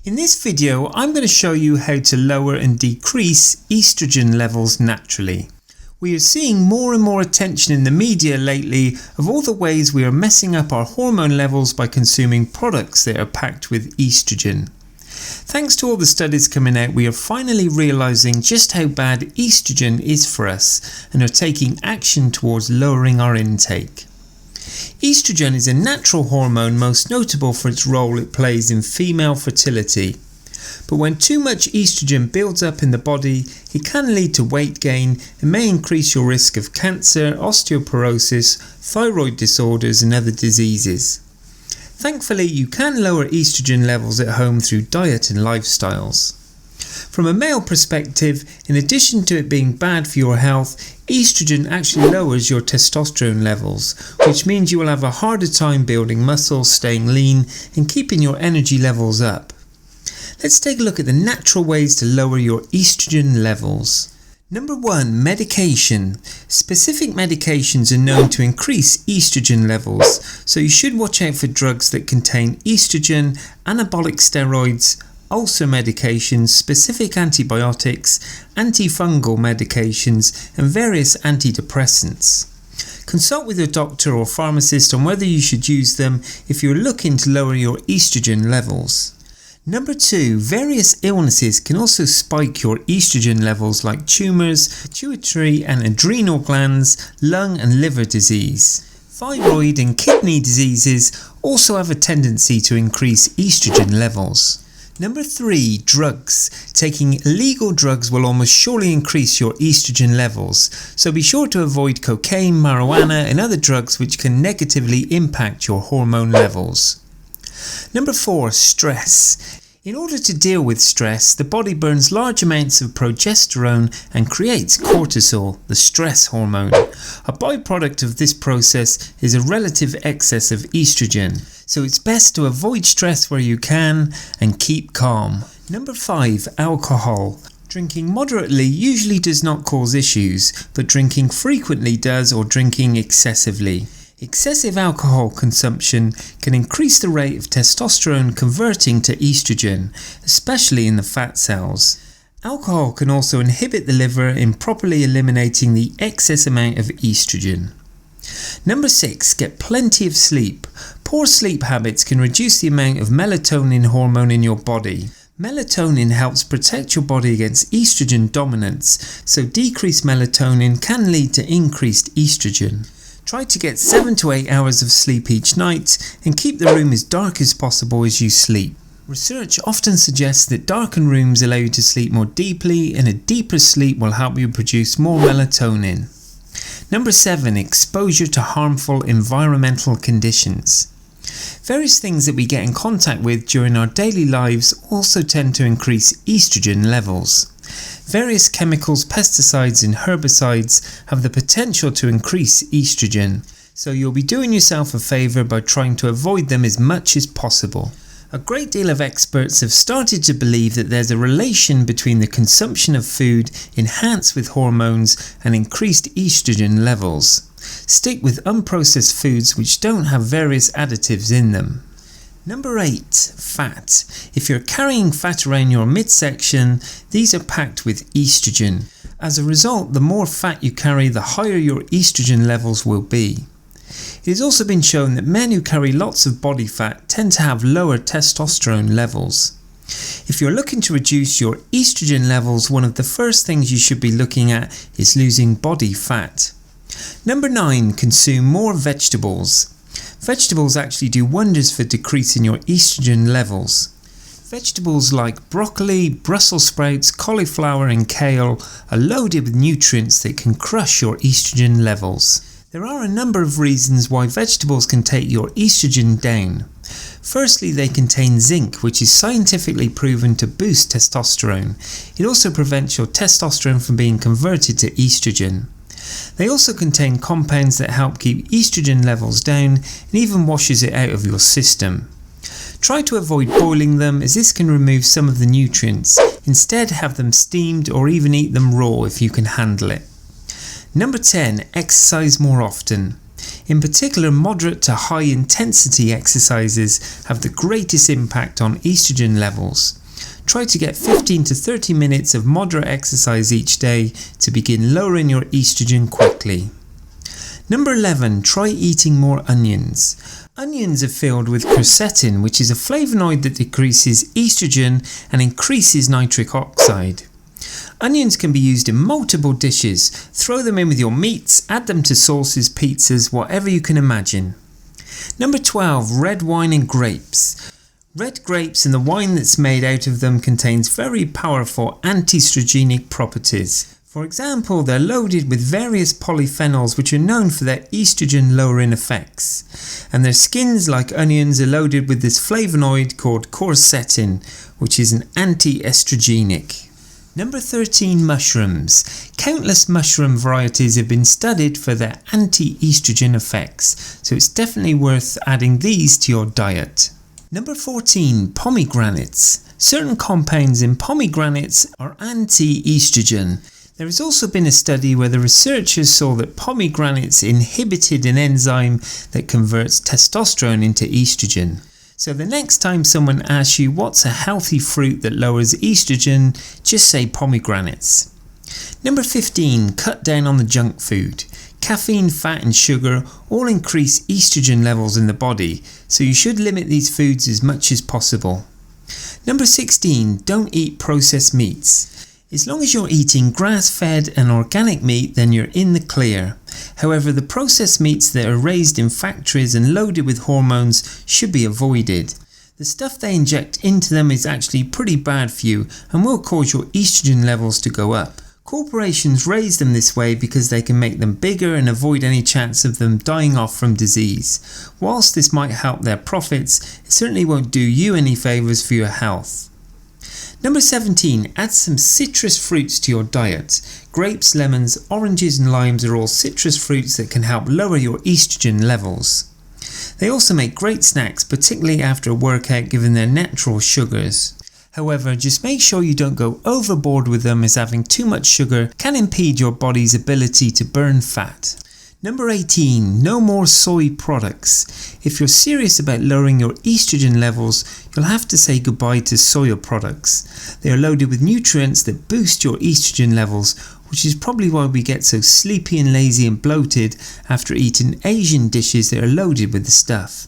In this video, I'm going to show you how to lower and decrease estrogen levels naturally. We are seeing more and more attention in the media lately of all the ways we are messing up our hormone levels by consuming products that are packed with estrogen. Thanks to all the studies coming out, we are finally realising just how bad estrogen is for us and are taking action towards lowering our intake. Estrogen is a natural hormone most notable for its role it plays in female fertility. But when too much estrogen builds up in the body, it can lead to weight gain and may increase your risk of cancer, osteoporosis, thyroid disorders and other diseases. Thankfully, you can lower estrogen levels at home through diet and lifestyles. From a male perspective, in addition to it being bad for your health, estrogen actually lowers your testosterone levels, which means you will have a harder time building muscle, staying lean and keeping your energy levels up. Let's take a look at the natural ways to lower your estrogen levels. Number 1. Medication. Specific medications are known to increase estrogen levels, so you should watch out for drugs that contain estrogen, anabolic steroids, ulcer medications, specific antibiotics, antifungal medications and various antidepressants. Consult with your doctor or pharmacist on whether you should use them if you're looking to lower your estrogen levels. Number 2. Various illnesses can also spike your estrogen levels like tumours, pituitary and adrenal glands, lung and liver disease. Thyroid and kidney diseases also have a tendency to increase estrogen levels. Number 3. Drugs. Taking illegal drugs will almost surely increase your estrogen levels, so be sure to avoid cocaine, marijuana and other drugs which can negatively impact your hormone levels. Number 4. Stress. In order to deal with stress, the body burns large amounts of progesterone and creates cortisol, the stress hormone. A byproduct of this process is a relative excess of estrogen, so it's best to avoid stress where you can and keep calm. Number 5. Alcohol. Drinking moderately usually does not cause issues, but drinking frequently does, or drinking excessively. Excessive alcohol consumption can increase the rate of testosterone converting to estrogen, especially in the fat cells. Alcohol can also inhibit the liver in properly eliminating the excess amount of estrogen. Number 6. Get plenty of sleep. Poor sleep habits can reduce the amount of melatonin hormone in your body. Melatonin helps protect your body against estrogen dominance, so decreased melatonin can lead to increased estrogen. Try to get 7 to 8 hours of sleep each night and keep the room as dark as possible as you sleep. Research often suggests that darkened rooms allow you to sleep more deeply, and a deeper sleep will help you produce more melatonin. Number 7. Exposure to harmful environmental conditions. Various things that we get in contact with during our daily lives also tend to increase estrogen levels. Various chemicals, pesticides and herbicides have the potential to increase estrogen, so you'll be doing yourself a favour by trying to avoid them as much as possible. A great deal of experts have started to believe that there's a relation between the consumption of food enhanced with hormones and increased estrogen levels. Stick with unprocessed foods which don't have various additives in them. Number 8. Fat. If you're carrying fat around your midsection, these are packed with estrogen. As a result, the more fat you carry, the higher your estrogen levels will be. It has also been shown that men who carry lots of body fat tend to have lower testosterone levels. If you're looking to reduce your estrogen levels, one of the first things you should be looking at is losing body fat. Number 9. Consume more vegetables. Vegetables actually do wonders for decreasing your estrogen levels. Vegetables like broccoli, Brussels sprouts, cauliflower and kale are loaded with nutrients that can crush your estrogen levels. There are a number of reasons why vegetables can take your estrogen down. Firstly, they contain zinc, which is scientifically proven to boost testosterone. It also prevents your testosterone from being converted to estrogen. They also contain compounds that help keep estrogen levels down and even washes it out of your system. Try to avoid boiling them, as this can remove some of the nutrients. Instead, have them steamed or even eat them raw if you can handle it. Number 10. Exercise more often. In particular, moderate to high intensity exercises have the greatest impact on estrogen levels. Try to get 15 to 30 minutes of moderate exercise each day to begin lowering your estrogen quickly. Number 11, try eating more onions. Onions are filled with quercetin, which is a flavonoid that decreases estrogen and increases nitric oxide. Onions can be used in multiple dishes. Throw them in with your meats, add them to sauces, pizzas, whatever you can imagine. Number 12, red wine and grapes. Red grapes and the wine that's made out of them contains very powerful anti-estrogenic properties. For example, they're loaded with various polyphenols which are known for their estrogen lowering effects. And their skins, like onions, are loaded with this flavonoid called quercetin, which is an anti-estrogenic. Number 13, mushrooms. Countless mushroom varieties have been studied for their anti-estrogen effects, so it's definitely worth adding these to your diet. Number 14, pomegranates. Certain compounds in pomegranates are anti-estrogen. There has also been a study where the researchers saw that pomegranates inhibited an enzyme that converts testosterone into estrogen. So the next time someone asks you what's a healthy fruit that lowers estrogen, just say pomegranates. Number 15, cut down on the junk food. Caffeine, fat and sugar all increase estrogen levels in the body, so you should limit these foods as much as possible. Number 16, don't eat processed meats. As long as you're eating grass-fed and organic meat, then you're in the clear. However, the processed meats that are raised in factories and loaded with hormones should be avoided. The stuff they inject into them is actually pretty bad for you and will cause your estrogen levels to go up. Corporations raise them this way because they can make them bigger and avoid any chance of them dying off from disease. Whilst this might help their profits, it certainly won't do you any favours for your health. Number 17, add some citrus fruits to your diet. Grapes, lemons, oranges and limes are all citrus fruits that can help lower your estrogen levels. They also make great snacks, particularly after a workout, given their natural sugars. However, just make sure you don't go overboard with them, as having too much sugar can impede your body's ability to burn fat. Number 18, no more soy products. If you're serious about lowering your estrogen levels, you'll have to say goodbye to soya products. They are loaded with nutrients that boost your estrogen levels, which is probably why we get so sleepy and lazy and bloated after eating Asian dishes that are loaded with the stuff.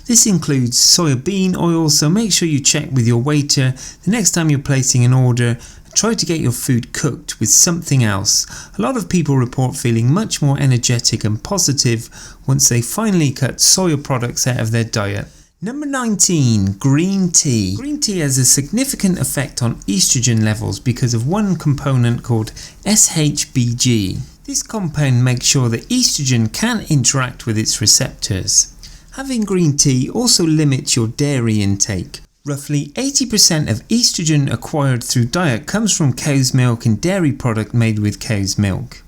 This includes soya bean oil, so make sure you check with your waiter the next time you're placing an order. Try to get your food cooked with something else. A lot of people report feeling much more energetic and positive once they finally cut soya products out of their diet. Number 19, green tea. Green tea has a significant effect on estrogen levels because of one component called SHBG. This compound makes sure that estrogen can interact with its receptors. Having green tea also limits your dairy intake. Roughly 80% of estrogen acquired through diet comes from cow's milk and dairy product made with cow's milk.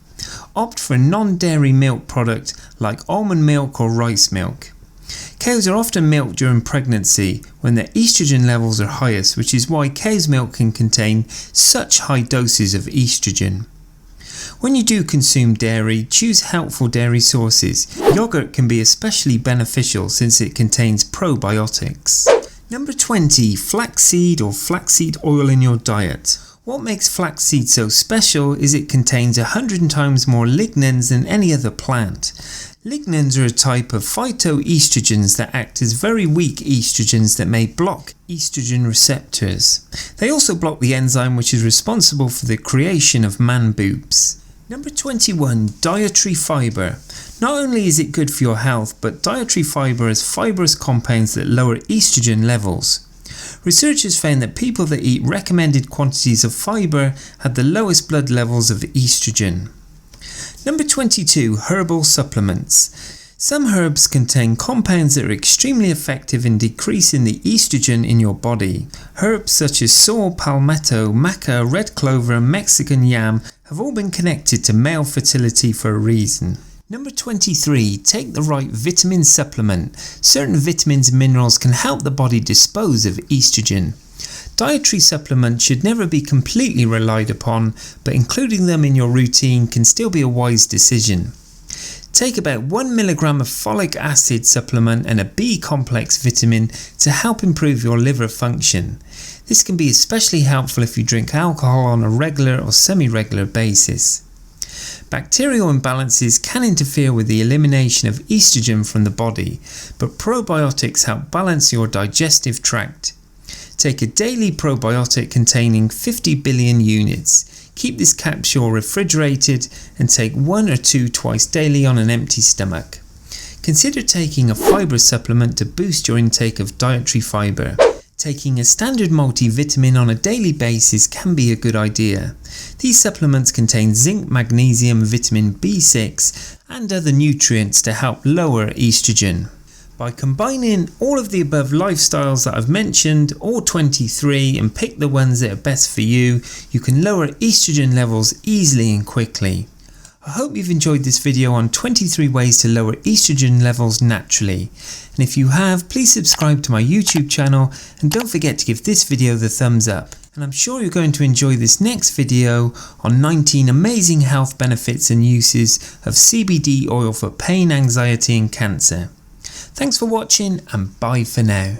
Opt for a non-dairy milk product like almond milk or rice milk. Cows are often milked during pregnancy when their estrogen levels are highest, which is why cow's milk can contain such high doses of estrogen. When you do consume dairy, choose helpful dairy sources. Yogurt can be especially beneficial since it contains probiotics. Number 20, flaxseed or flaxseed oil in your diet. What makes flaxseed so special is it contains 100 times more lignans than any other plant. Lignans are a type of phytoestrogens that act as very weak estrogens that may block estrogen receptors. They also block the enzyme which is responsible for the creation of man boobs. Number 21, dietary fibre. Not only is it good for your health, but dietary fibre has fibrous compounds that lower estrogen levels. Researchers found that people that eat recommended quantities of fibre had the lowest blood levels of estrogen. Number 22, herbal supplements. Some herbs contain compounds that are extremely effective in decreasing the estrogen in your body. Herbs such as saw, palmetto, maca, red clover and Mexican yam have all been connected to male fertility for a reason. Number 23, take the right vitamin supplement. Certain vitamins and minerals can help the body dispose of estrogen. Dietary supplements should never be completely relied upon, but including them in your routine can still be a wise decision. Take about 1 milligram of folic acid supplement and a B complex vitamin to help improve your liver function. This can be especially helpful if you drink alcohol on a regular or semi-regular basis. Bacterial imbalances can interfere with the elimination of estrogen from the body, but probiotics help balance your digestive tract. Take a daily probiotic containing 50 billion units. Keep this capsule refrigerated and take 1 or 2 twice daily on an empty stomach. Consider taking a fibre supplement to boost your intake of dietary fibre. Taking a standard multivitamin on a daily basis can be a good idea. These supplements contain zinc, magnesium, vitamin B6 and other nutrients to help lower estrogen. By combining all of the above lifestyles that I've mentioned, all 23, and pick the ones that are best for you, you can lower estrogen levels easily and quickly. I hope you've enjoyed this video on 23 ways to lower estrogen levels naturally. And if you have, please subscribe to my YouTube channel and don't forget to give this video the thumbs up. And I'm sure you're going to enjoy this next video on 19 amazing health benefits and uses of CBD oil for pain, anxiety and cancer. Thanks for watching and bye for now.